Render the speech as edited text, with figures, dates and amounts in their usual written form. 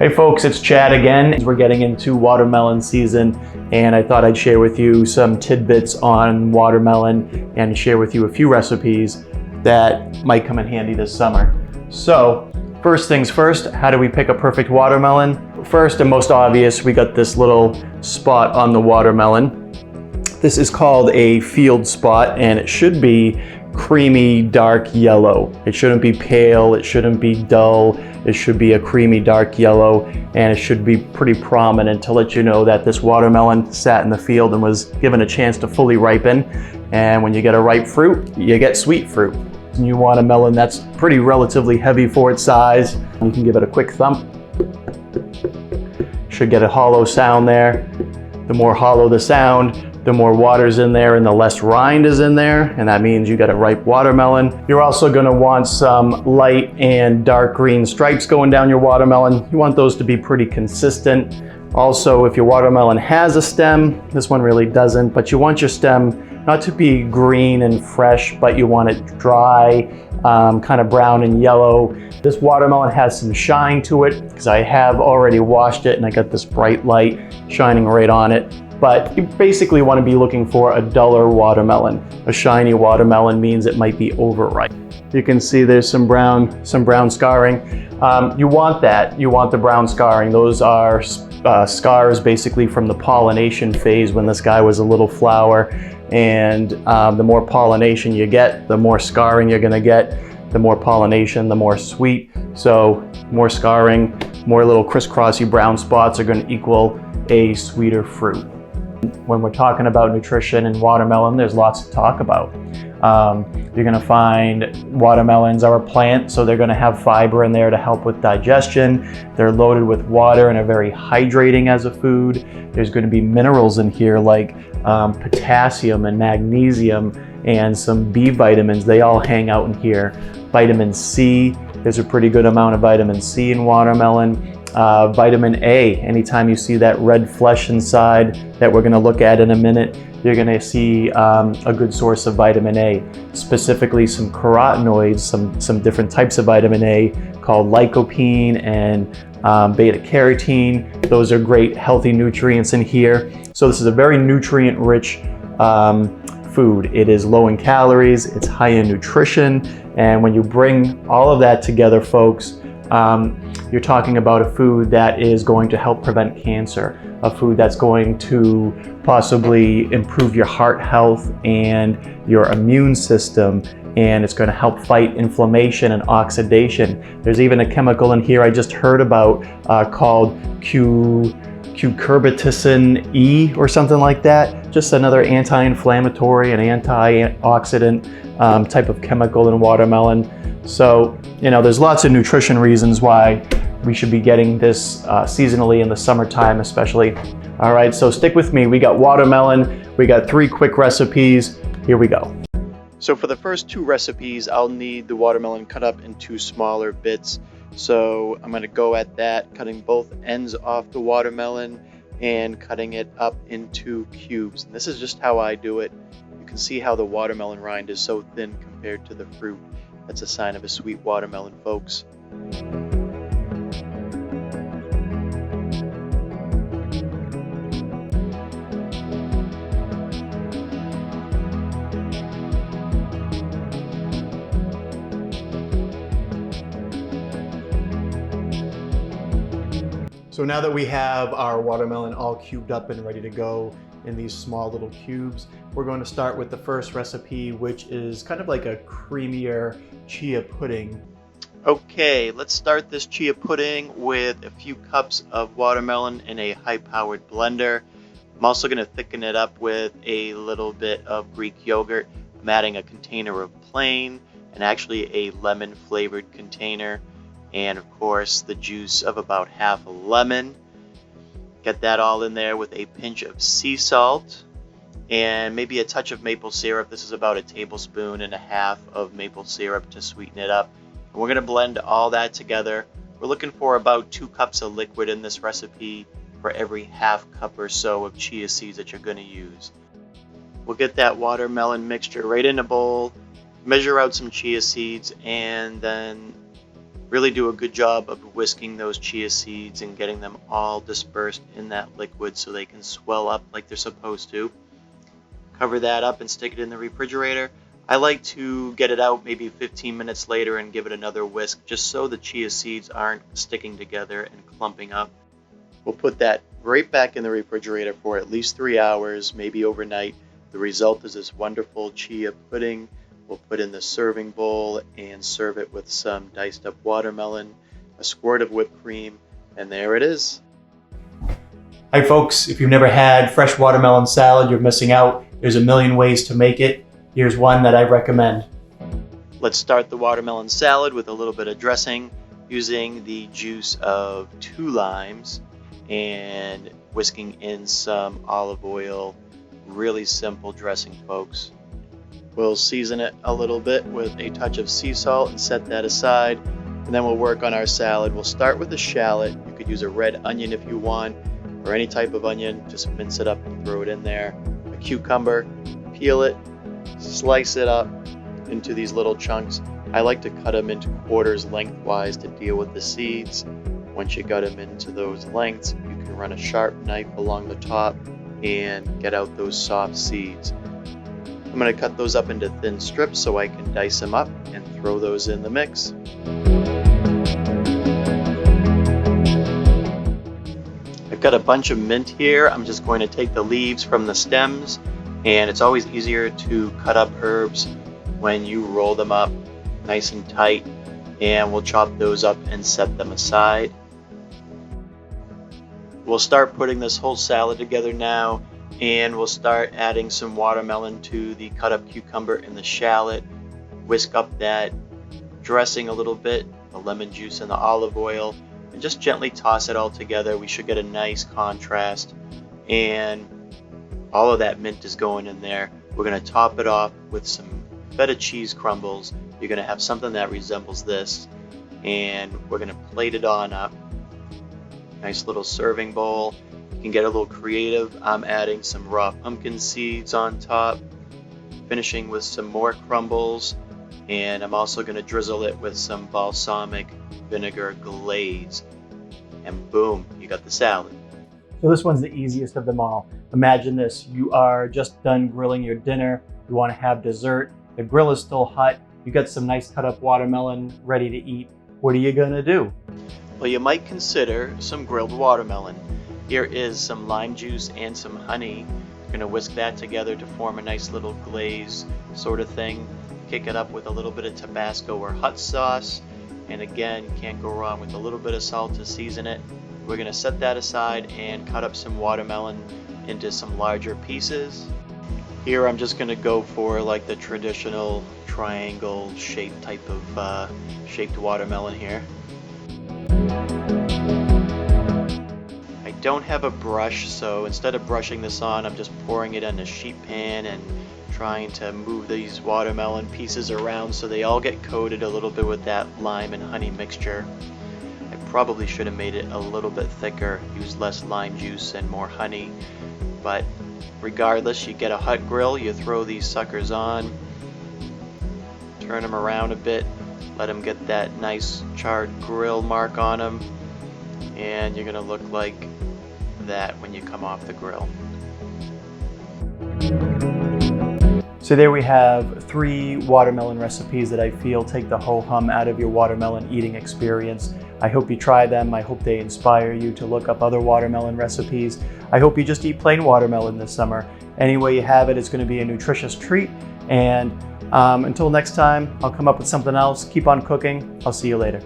Hey folks, it's Chad again. We're getting into watermelon season, and I thought I'd share with you some tidbits on watermelon and share with you a few recipes that might come in handy this summer. So, first things first, how do we pick a perfect watermelon? First and most obvious, we got this little spot on the watermelon. This is called a field spot, and it should be creamy dark yellow. It shouldn't be pale, it shouldn't be dull. It should be a creamy dark yellow, and it should be pretty prominent to let you know that this watermelon sat in the field and was given a chance to fully ripen. And when you get a ripe fruit, you get sweet fruit. And you want a melon that's pretty relatively heavy for its size. You can give it a quick thump. Should get a hollow sound there. The more hollow the sound, the more water's in there and the less rind is in there, and that means you got a ripe watermelon. You're also gonna want some light and dark green stripes going down your watermelon. You want those to be pretty consistent. Also, if your watermelon has a stem, this one really doesn't, but you want your stem not to be green and fresh, but you want it dry, kind of brown and yellow. This watermelon has some shine to it because I have already washed it and I got this bright light shining right on it. But you basically want to be looking for a duller watermelon. A shiny watermelon means it might be overripe. You can see there's some brown scarring. You want that. You want the brown scarring. Those are scars basically from the pollination phase when this guy was a little flower. And the more pollination you get, the more scarring you're gonna get. The more pollination, the more sweet. So more scarring, more little crisscrossy brown spots are gonna equal a sweeter fruit. When we're talking about nutrition and watermelon, there's lots to talk about. You're gonna find watermelons are a plant, so they're gonna have fiber in there to help with digestion. They're loaded with water and are very hydrating as a food. There's gonna be minerals in here like potassium and magnesium and some B vitamins. They all hang out in here. Vitamin C, there's a pretty good amount of vitamin C in watermelon. Vitamin A, anytime you see that red flesh inside that we're gonna look at in a minute, you're gonna see a good source of vitamin A, specifically some carotenoids, some different types of vitamin A called lycopene and beta carotene. Those are great healthy nutrients in here. So this is a very nutrient rich food. It is low in calories, it's high in nutrition, and when you bring all of that together, folks, you're talking about a food that is going to help prevent cancer, a food that's going to possibly improve your heart health and your immune system, and it's going to help fight inflammation and oxidation. There's even a chemical in here I just heard about called cucurbitacin E or something like that. Just another anti-inflammatory and antioxidant type of chemical in watermelon. So, you know, there's lots of nutrition reasons why we should be getting this seasonally in the summertime especially. All right, so stick with me. We got watermelon, we got 3 quick recipes. Here we go. So for the first 2 recipes, I'll need the watermelon cut up into smaller bits. So I'm gonna go at that, cutting both ends off the watermelon and cutting it up into cubes. And this is just how I do it. You can see how the watermelon rind is so thin compared to the fruit. That's a sign of a sweet watermelon, folks. So now that we have our watermelon all cubed up and ready to go in these small little cubes, we're going to start with the first recipe, which is kind of like a creamier chia pudding. Okay, let's start this chia pudding with a few cups of watermelon in a high-powered blender. I'm also going to thicken it up with a little bit of Greek yogurt. I'm adding a container of plain and actually a lemon-flavored container. And of course the juice of about half a lemon. Get that all in there with a pinch of sea salt and maybe a touch of maple syrup. This is about 1.5 tablespoons of maple syrup to sweeten it up. And we're going to blend all that together. We're looking for about 2 cups of liquid in this recipe for every half cup or so of chia seeds that you're going to use. We'll get that watermelon mixture right in a bowl, measure out some chia seeds, and then Really do a good job of whisking those chia seeds and getting them all dispersed in that liquid so they can swell up like they're supposed to. Cover that up and stick it in the refrigerator. I like to get it out maybe 15 minutes later and give it another whisk just so the chia seeds aren't sticking together and clumping up. We'll put that right back in the refrigerator for at least 3 hours, maybe overnight. The result is this wonderful chia pudding. We'll put in the serving bowl and serve it with some diced up watermelon, a squirt of whipped cream, and there it is. Hi folks, if you've never had fresh watermelon salad, you're missing out. There's a million ways to make it. Here's one that I recommend. Let's start the watermelon salad with a little bit of dressing using the juice of 2 limes and whisking in some olive oil. Really simple dressing, folks. We'll season it a little bit with a touch of sea salt and set that aside, and then we'll work on our salad. We'll start with the shallot. You could use a red onion if you want, or any type of onion. Just mince it up and throw it in there. A cucumber, peel it, slice it up into these little chunks. I like to cut them into quarters lengthwise to deal with the seeds. Once you got them into those lengths, you can run a sharp knife along the top and get out those soft seeds. I'm going to cut those up into thin strips so I can dice them up and throw those in the mix. I've got a bunch of mint here. I'm just going to take the leaves from the stems, and it's always easier to cut up herbs when you roll them up nice and tight, and we'll chop those up and set them aside. We'll start putting this whole salad together now, and we'll start adding some watermelon to the cut up cucumber and the shallot. Whisk up that dressing a little bit, the lemon juice and the olive oil, and just gently toss it all together. We should get a nice contrast, and all of that mint is going in there. We're going to top it off with some feta cheese crumbles. You're going to have something that resembles this, and we're going to plate it on up. Nice little serving bowl. You can get a little creative. I'm adding some raw pumpkin seeds on top, finishing with some more crumbles, and I'm also going to drizzle it with some balsamic vinegar glaze. And boom, you got the salad. So this one's the easiest of them all. Imagine this, you are just done grilling your dinner, you want to have dessert, the grill is still hot, you got some nice cut up watermelon ready to eat. What are you going to do? Well, you might consider some grilled watermelon. Here is some lime juice and some honey. You're going to whisk that together to form a nice little glaze sort of thing. Kick it up with a little bit of Tabasco or hot sauce. And again, you can't go wrong with a little bit of salt to season it. We're going to set that aside and cut up some watermelon into some larger pieces. Here I'm just going to go for like the traditional triangle shaped type of shaped watermelon here. I don't have a brush, so instead of brushing this on, I'm just pouring it in a sheet pan and trying to move these watermelon pieces around so they all get coated a little bit with that lime and honey mixture. I probably should have made it a little bit thicker, used less lime juice and more honey, but regardless, you get a hot grill, you throw these suckers on, turn them around a bit, let them get that nice charred grill mark on them, and you're going to look like that when you come off the grill. So there we have 3 watermelon recipes that I feel take the ho-hum out of your watermelon eating experience. I hope you try them. I hope they inspire you to look up other watermelon recipes. I hope you just eat plain watermelon this summer. Any way you have it, it's going to be a nutritious treat. And until next time, I'll come up with something else. Keep on cooking. I'll see you later.